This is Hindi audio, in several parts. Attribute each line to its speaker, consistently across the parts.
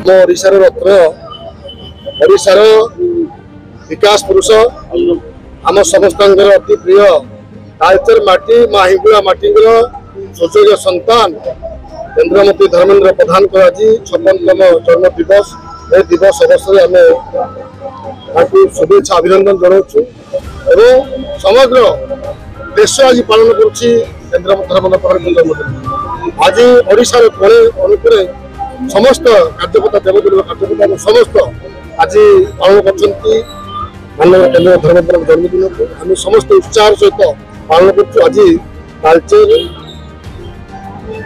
Speaker 1: ओडिशार रत्न ओडिशार विकास पुरुष आम समस्त अति प्रिय तालचेर माटी माँ हिंगुला माटी सुजोग्य संतान केन्द्रमंत्री धर्मेन्द्र प्रधान को आज 56तम जन्म दिवस ए दिवस अवसर आम शुभेच्छा अभिनंदन जनाऊँ और समग्र देश आज पालन करेंद्र धर्मेन्द्र प्रधान जन्मदिन। आज ओडिशार कोणे अनुकूल समस्त कार्यकर्ता देवदेव कार्यकर्ता समस्त आज पालन कर माननीय धर्मेन्द्र जन्मदिन को आम समस्त उत्साह सहित पालन कर। आज तालचेर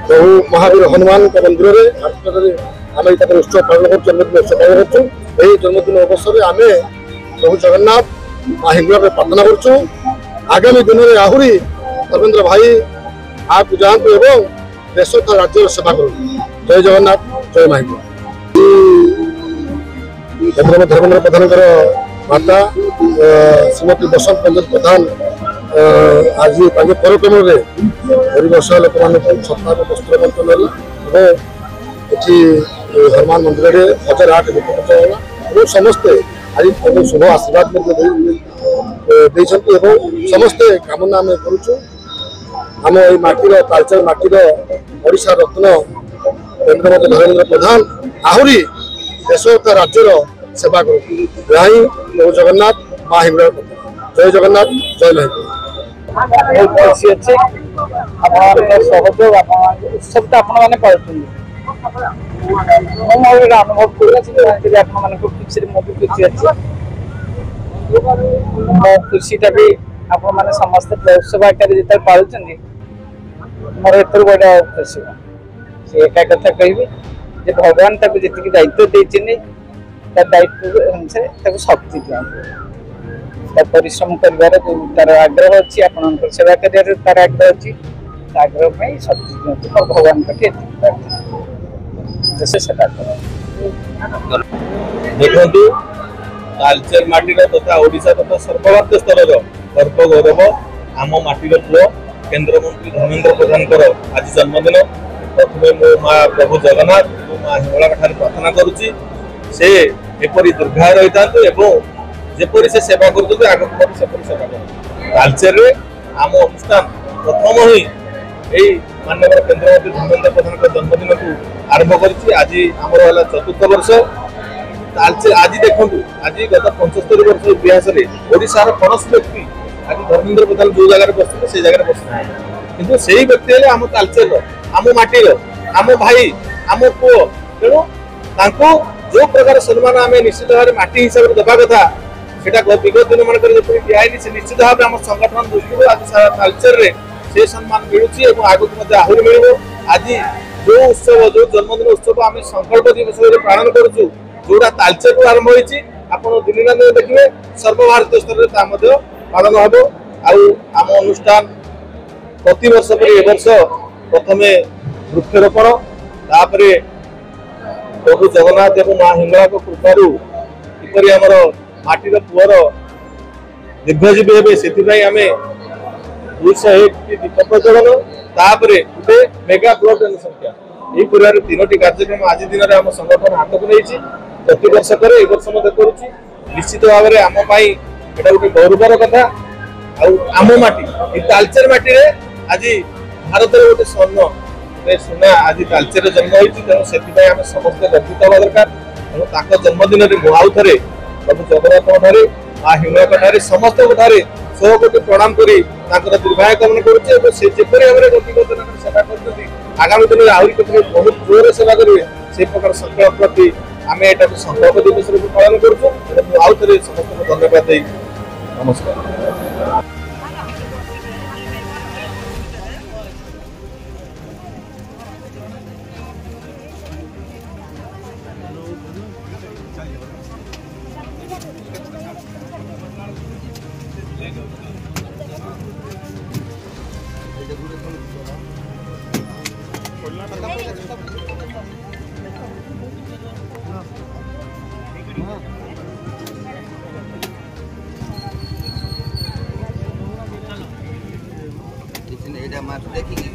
Speaker 1: प्रभु महावीर हनुमान मंदिर में आम उत्सव पालन कर जन्मदिन उत्सव पालन कर जन्मदिन अवसर आम प्रभु जगन्नाथ माँ हिंगुला प्रार्थना करूँ आगामी दिन में आहरी धर्मेन्द्र भाई आगे जातु एवं देश तथा राज्य सेवा करूँ। जय जगन्नाथ जय माँ हिंगुला। धर्मेन्द्र प्रधान माता श्रीमती बसंत रंजन प्रधान आज कार्यक्रम में वर्ष लोक मान छत्ता वस्त्र बंटन हनुमान मंदिर में 1008 लोक समस्ते आज शुभ आशीर्वाद समस्ते कामना आम करुचु आम ये माटीर तालचेर माटीर ओडिशा रत्न केन्द्रमंत्री धर्मेन्द्र प्रधान आहरी देश तथा राज्यर सेवा करूँ। प्रभु जगन्नाथ माँ हिंगुला जय जगन्नाथ जय माँ
Speaker 2: बहुत खुशी अच्छे सहयोग उत्सव तो आपने अनुभव कर खुशी मुझे खुशी अच्छे मो खुशीटा भी आपने समस्त उत्सव आकार जिते पालुं मोर एत बड़ा खुशी से एक कथा कहि भगवान जी दायित्व देते दायित्व अनुसार शक्ति दिखाते परिश्रम कर तार आग्रह अच्छी आप सेवा कर तार आग्रह अच्छी आग्रह में शक्ति दिखाते और भगवान
Speaker 3: देखु तालचेर माटीर तथा ओडिशा तथा सर्वभारतीय स्तर गर्व गौरव आम माटीर पुओ केन्द्रमंत्री धर्मेन्द्र प्रधान आज जन्मदिन। प्रथम मो माँ प्रभु जगन्नाथ माँ हिंगुला प्रार्थना करुच्ची से एपरी दीर्घाय रही था जेपरी से सेवा कर सेवा कर तालचेर आम अनुष्ठान प्रथम ही माननीय केन्द्रमंत्री धर्मेन्द्र प्रधान जन्मदिन को आरंभ कर आज आमर है 4th वर्ष तालचेर। आज देखो आज गत 75 वर्ष इतिहास ओडिशार कौन व्यक्ति आज धर्मेन्द्र प्रधान जो जगह बसते से जगह बस किंतु से व्यक्ति है आम तालचेर आम माटीर आम भाई आम पुओ तेणु जो प्रकार सम्मान आम निश्चित भाव माटी हिसाब से देवा कथा से विगत दिन मान दिखाई से निश्चित भाव आम संगठन दृष्टि आज तालचेर से सम्मान मिलूँ आगक आहरी मिल। आज जो उत्सव जो जन्मदिन उत्सव आम संकल्प दिवस पालन करूँ जोड़ा तालचेर को आरंभ होती दिन ना दिन देखिए सर्वभारतीय स्तर में पालन हम आम अनुष्ठान प्रति वर्ष पर ए वर्ष प्रथम वृक्षरोपण तापर प्रभु जगन्नाथ एवं माँ हिंगुला कृपार किपरि आमर माटीर पुअर दीर्घजीवी हे आम 201 दीप प्रज्वलन तापर गोटे मेगा ब्लड डोनेशन कैंप यही पूरा 3टी कार्यक्रम आज दिन में आम संगठन हाथ को नहीं प्रति वर्ष करे ए वर्ष करुच्ची निश्चित भाव में आम एटा गोटे गौरवर कथा आम माटी तालचेर माटी आज भारत गोटे स्वर्ण सुना आज तालचेर जन्म होती तेणु से आम समस्त गर्वित हवा दरकार तेणु जन्मदिन में आउ थे प्रभु जगन्नाथ माँ हिंगुला समस्त 100 कोटी प्रणाम कर दीर्घाय कामना करुचे से सेवा कर आगामी दिन में आहरी बहुत जोर सेवा करेंगे से प्रकार संकल्प प्रति आम एटा संकल्प दिवस पालन करूँ आउ थे समस्त धन्यवाद दे नमस्कार।
Speaker 4: देखिए